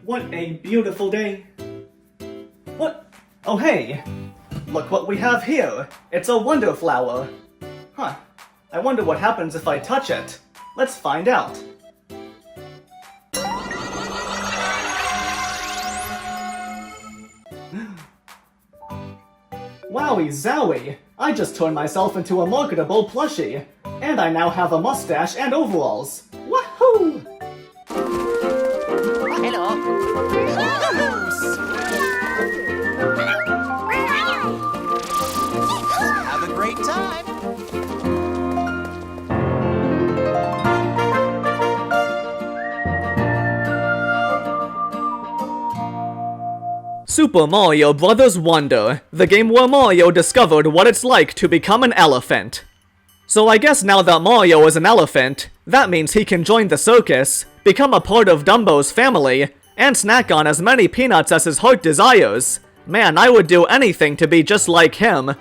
What a beautiful day. What? Oh hey! Look what we have here! It's a wonder flower! Huh. I wonder what happens if I touch it. Let's find out. Wowie zowie! I just turned myself into a marketable plushie! And I now have a mustache and overalls! Wahoo! Hello. Have a great time. Super Mario Bros. Wonder, the game where Mario discovered what it's like to become an elephant. So I guess now that Mario is an elephant, that means he can join the circus, become a part of Dumbo's family, and snack on as many peanuts as his heart desires. Man, I would do anything to be just like him.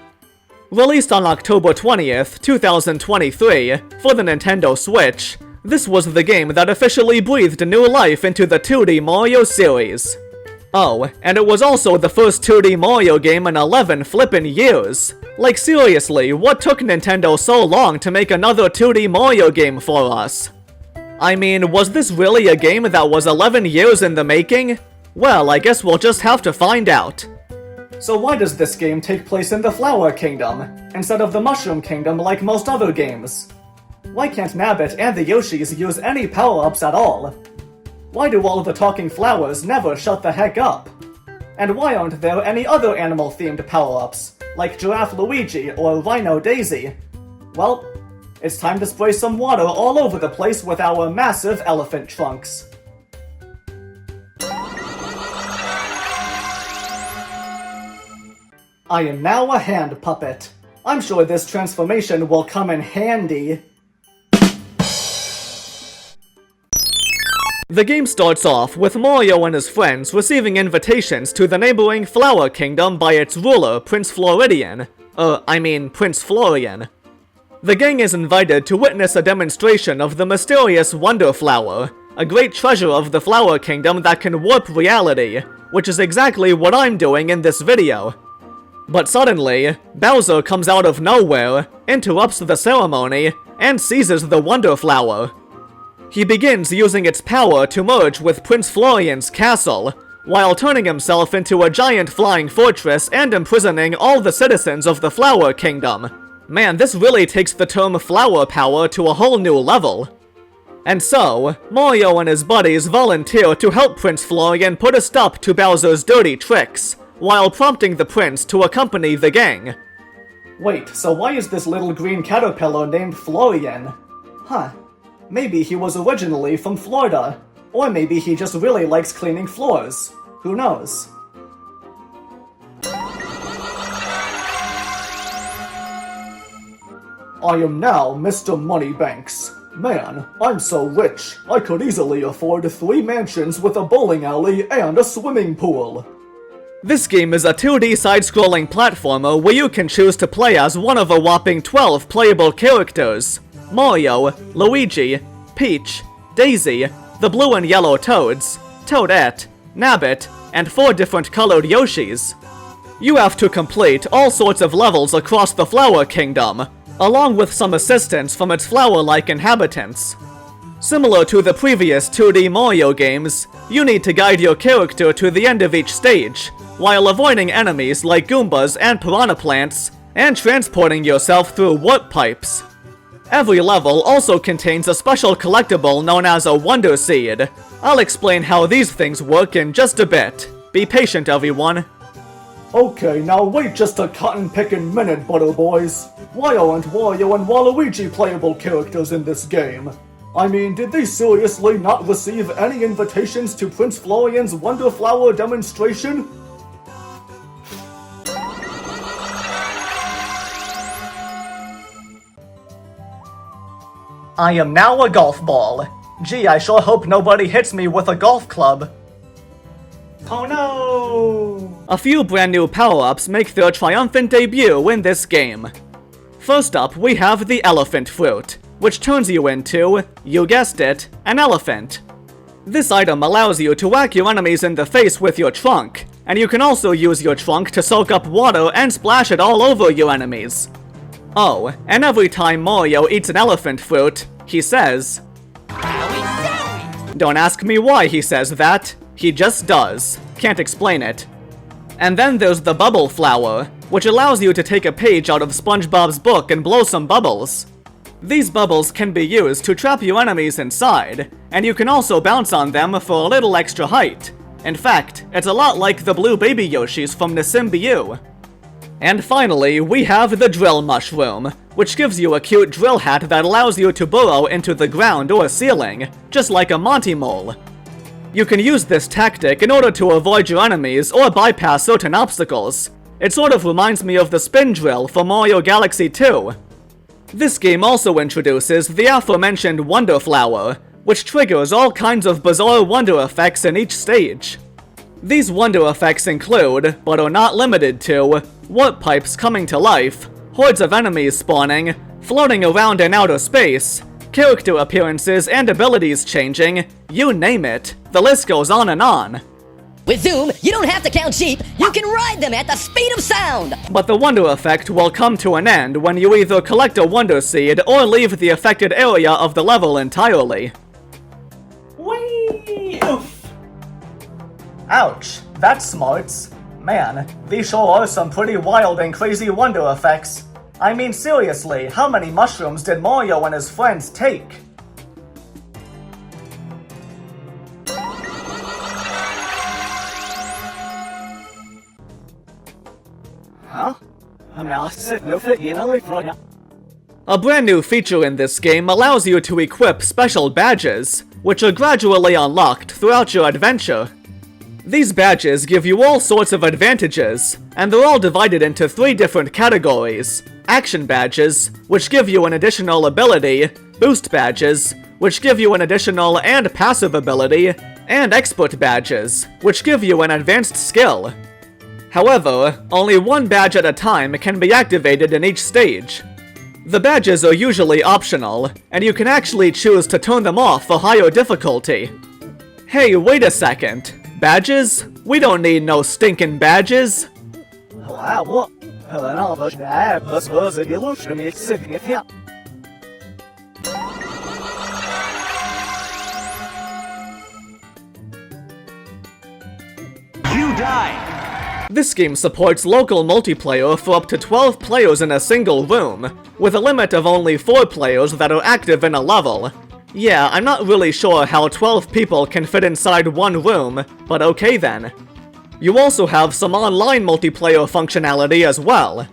Released on October 20th, 2023, for the Nintendo Switch, this was the game that officially breathed new life into the 2D Mario series. Oh, and it was also the first 2D Mario game in 11 flippin' years. Like seriously, what took Nintendo so long to make another 2D Mario game for us? I mean, was this really a game that was 11 years in the making? Well, I guess we'll just have to find out. So why does this game take place in the Flower Kingdom, instead of the Mushroom Kingdom like most other games? Why can't Nabbit and the Yoshis use any power-ups at all? Why do all the talking flowers never shut the heck up? And why aren't there any other animal-themed power-ups, like Giraffe Luigi or Rhino Daisy? Well, it's time to spray some water all over the place with our massive elephant trunks. I am now a hand puppet. I'm sure this transformation will come in handy. The game starts off with Mario and his friends receiving invitations to the neighboring Flower Kingdom by its ruler, Prince Floridian. Prince Florian. The gang is invited to witness a demonstration of the mysterious Wonder Flower, a great treasure of the Flower Kingdom that can warp reality, which is exactly what I'm doing in this video. But suddenly, Bowser comes out of nowhere, interrupts the ceremony, and seizes the Wonder Flower. He begins using its power to merge with Prince Florian's castle, while turning himself into a giant flying fortress and imprisoning all the citizens of the Flower Kingdom. Man, this really takes the term flower power to a whole new level. And so, Mario and his buddies volunteer to help Prince Florian put a stop to Bowser's dirty tricks, while prompting the prince to accompany the gang. Wait, so why is this little green caterpillar named Florian? Huh. Maybe he was originally from Florida. Or maybe he just really likes cleaning floors. Who knows? I am now Mr. Moneybanks. Man, I'm so rich, I could easily afford 3 mansions with a bowling alley and a swimming pool. This game is a 2D side-scrolling platformer where you can choose to play as one of a whopping 12 playable characters. Mario, Luigi, Peach, Daisy, the blue and yellow Toads, Toadette, Nabbit, and 4 different colored Yoshis. You have to complete all sorts of levels across the Flower Kingdom, along with some assistance from its flower-like inhabitants. Similar to the previous 2D Mario games, you need to guide your character to the end of each stage, while avoiding enemies like Goombas and Piranha Plants, and transporting yourself through warp pipes. Every level also contains a special collectible known as a Wonder Seed. I'll explain how these things work in just a bit. Be patient, everyone. Okay, now wait just a cotton-picking minute, butter boys. Why aren't Wario and Waluigi playable characters in this game? I mean, did they seriously not receive any invitations to Prince Florian's Wonder Flower demonstration? I am now a golf ball. Gee, I sure hope nobody hits me with a golf club. Oh no! A few brand new power-ups make their triumphant debut in this game. First up, we have the Elephant Fruit, which turns you into, you guessed it, an elephant. This item allows you to whack your enemies in the face with your trunk, and you can also use your trunk to soak up water and splash it all over your enemies. Oh, and every time Mario eats an elephant fruit, he says, Don't ask me why he says that, he just does. Can't explain it. And then there's the bubble flower, which allows you to take a page out of SpongeBob's book and blow some bubbles. These bubbles can be used to trap your enemies inside, and you can also bounce on them for a little extra height. In fact, it's a lot like the blue baby Yoshis from Nisimbiu. And finally, we have the drill mushroom, which gives you a cute drill hat that allows you to burrow into the ground or ceiling, just like a Monty Mole. You can use this tactic in order to avoid your enemies or bypass certain obstacles. It sort of reminds me of the spin drill for Mario Galaxy 2. This game also introduces the aforementioned Wonder Flower, which triggers all kinds of bizarre wonder effects in each stage. These wonder effects include, but are not limited to, warp pipes coming to life, hordes of enemies spawning, floating around in outer space, character appearances and abilities changing, you name it, the list goes on and on. With Zoom, you don't have to count sheep, you can ride them at the speed of sound! But the wonder effect will come to an end when you either collect a wonder seed or leave the affected area of the level entirely. Whee! Oof! Ouch, that smarts. Man, these sure are some pretty wild and crazy wonder effects. I mean seriously, how many mushrooms did Mario and his friends take? Huh? A brand new feature in this game allows you to equip special badges, which are gradually unlocked throughout your adventure. These badges give you all sorts of advantages, and they're all divided into 3 different categories. Action badges, which give you an additional ability, boost badges, which give you an additional and passive ability, and expert badges, which give you an advanced skill. However, only 1 badge at a time can be activated in each stage. The badges are usually optional, and you can actually choose to turn them off for higher difficulty. Hey, wait a second. Badges? We don't need no stinking badges. You die! This game supports local multiplayer for up to 12 players in a single room, with a limit of only 4 players that are active in a level. Yeah, I'm not really sure how 12 people can fit inside one room, but okay then. You also have some online multiplayer functionality as well.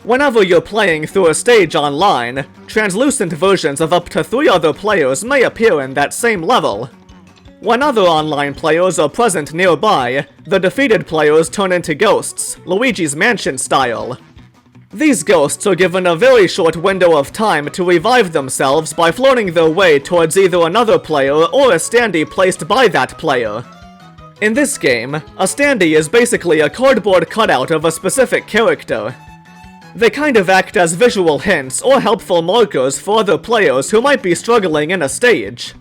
Whenever you're playing through a stage online, translucent versions of up to 3 other players may appear in that same level. When other online players are present nearby, the defeated players turn into ghosts, Luigi's Mansion style. These ghosts are given a very short window of time to revive themselves by floating their way towards either another player or a standee placed by that player. In this game, a standee is basically a cardboard cutout of a specific character. They kind of act as visual hints or helpful markers for other players who might be struggling in a stage.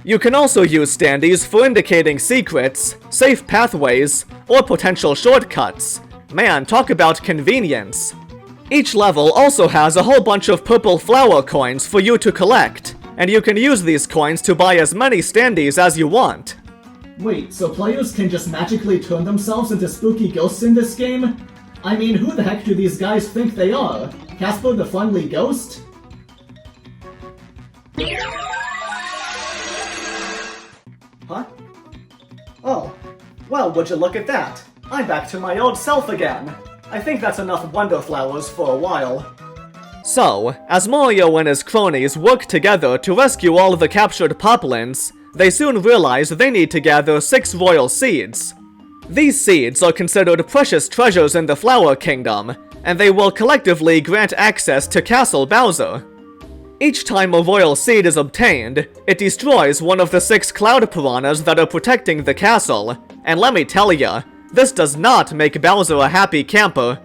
You can also use standees for indicating secrets, safe pathways, or potential shortcuts. Man, talk about convenience. Each level also has a whole bunch of purple flower coins for you to collect, and you can use these coins to buy as many standees as you want. Wait, so players can just magically turn themselves into spooky ghosts in this game? I mean, who the heck do these guys think they are? Casper the Friendly Ghost? Huh? Oh, well, would you look at that? I'm back to my old self again. I think that's enough Wonder Flowers for a while. So, as Mario and his cronies work together to rescue all of the captured Poplins, they soon realize they need to gather 6 royal seeds. These seeds are considered precious treasures in the Flower Kingdom, and they will collectively grant access to Castle Bowser. Each time a royal seed is obtained, it destroys one of the 6 cloud piranhas that are protecting the castle, and let me tell ya, this does not make Bowser a happy camper.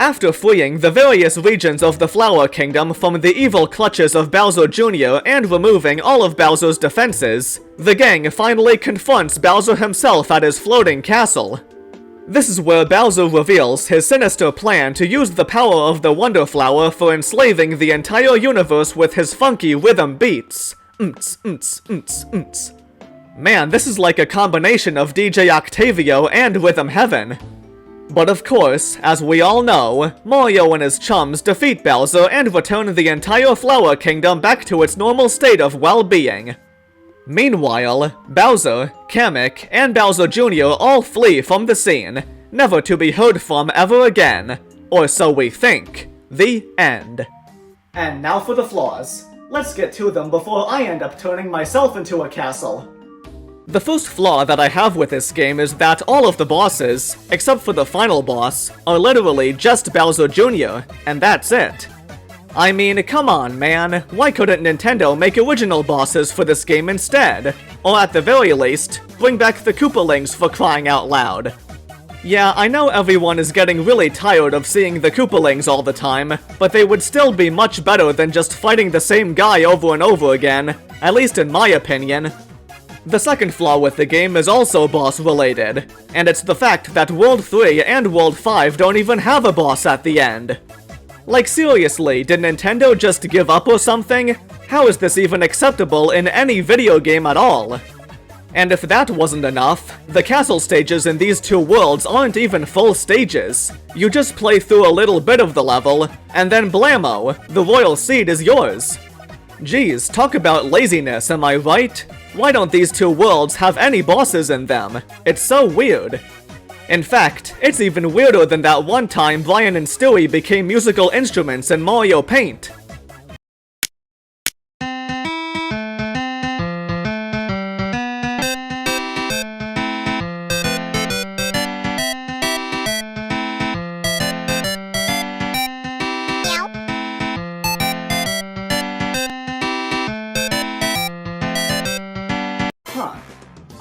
After freeing the various regions of the Flower Kingdom from the evil clutches of Bowser Jr. and removing all of Bowser's defenses, the gang finally confronts Bowser himself at his floating castle. This is where Bowser reveals his sinister plan to use the power of the Wonder Flower for enslaving the entire universe with his funky rhythm beats. Man, this is like a combination of DJ Octavio and Rhythm Heaven. But of course, as we all know, Mario and his chums defeat Bowser and return the entire Flower Kingdom back to its normal state of well-being. Meanwhile, Bowser, Kamek, and Bowser Jr. all flee from the scene, never to be heard from ever again. Or so we think. The end. And now for the flaws. Let's get to them before I end up turning myself into a castle. The first flaw that I have with this game is that all of the bosses, except for the final boss, are literally just Bowser Jr., and that's it. I mean, come on, man, why couldn't Nintendo make original bosses for this game instead? Or at the very least, bring back the Koopalings for crying out loud. Yeah, I know everyone is getting really tired of seeing the Koopalings all the time, but they would still be much better than just fighting the same guy over and over again, at least in my opinion. The second flaw with the game is also boss-related, and it's the fact that World 3 and World 5 don't even have a boss at the end. Like seriously, did Nintendo just give up or something? How is this even acceptable in any video game at all? And if that wasn't enough, the castle stages in these two worlds aren't even full stages. You just play through a little bit of the level, and then blammo, the Royal Seed is yours. Geez, talk about laziness, am I right? Why don't these two worlds have any bosses in them? It's so weird. In fact, it's even weirder than that one time Brian and Stewie became musical instruments in Mario Paint.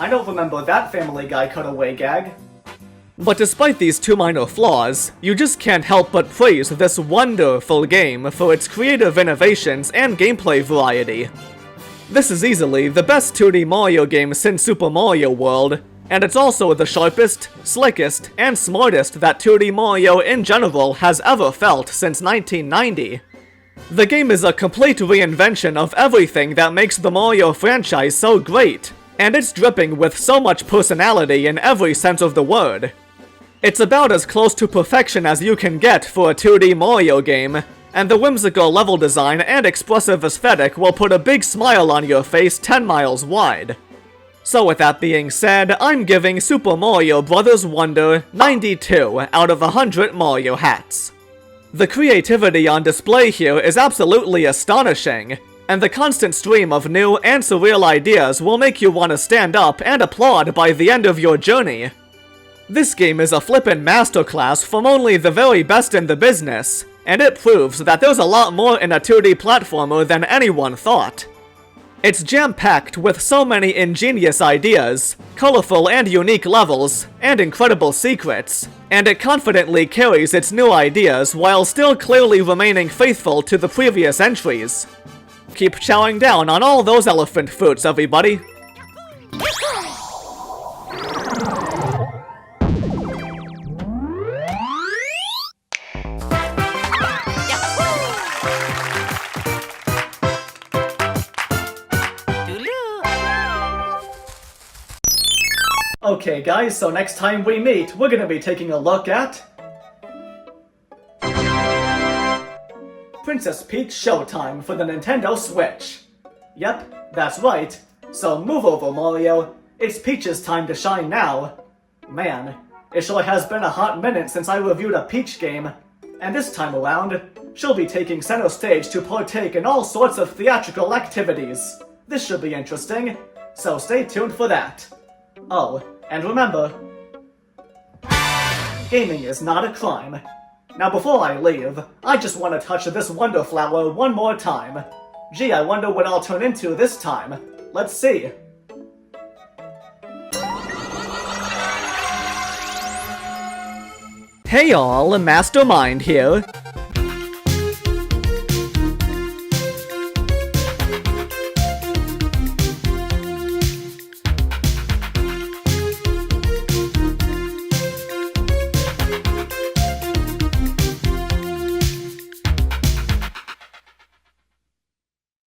I don't remember that Family Guy cutaway gag. But despite these two minor flaws, you just can't help but praise this wonderful game for its creative innovations and gameplay variety. This is easily the best 2D Mario game since Super Mario World, and it's also the sharpest, slickest, and smartest that 2D Mario in general has ever felt since 1990. The game is a complete reinvention of everything that makes the Mario franchise so great, and it's dripping with so much personality in every sense of the word. It's about as close to perfection as you can get for a 2D Mario game, and the whimsical level design and expressive aesthetic will put a big smile on your face 10 miles wide. So with that being said, I'm giving Super Mario Bros. Wonder 92 out of 100 Mario hats. The creativity on display here is absolutely astonishing, and the constant stream of new and surreal ideas will make you want to stand up and applaud by the end of your journey. This game is a flippin' masterclass from only the very best in the business, and it proves that there's a lot more in a 2D platformer than anyone thought. It's jam-packed with so many ingenious ideas, colorful and unique levels, and incredible secrets, and it confidently carries its new ideas while still clearly remaining faithful to the previous entries. Keep chowing down on all those elephant fruits, everybody! Okay guys, so next time we meet, we're gonna be taking a look at Princess Peach Showtime for the Nintendo Switch. Yep, that's right. So move over, Mario. It's Peach's time to shine now. Man, it sure has been a hot minute since I reviewed a Peach game. And this time around, she'll be taking center stage to partake in all sorts of theatrical activities. This should be interesting, so stay tuned for that. Oh, and remember, gaming is not a crime. Now before I leave, I just want to touch this Wonder Flower one more time. Gee, I wonder what I'll turn into this time. Let's see. Hey all, Mastermind here.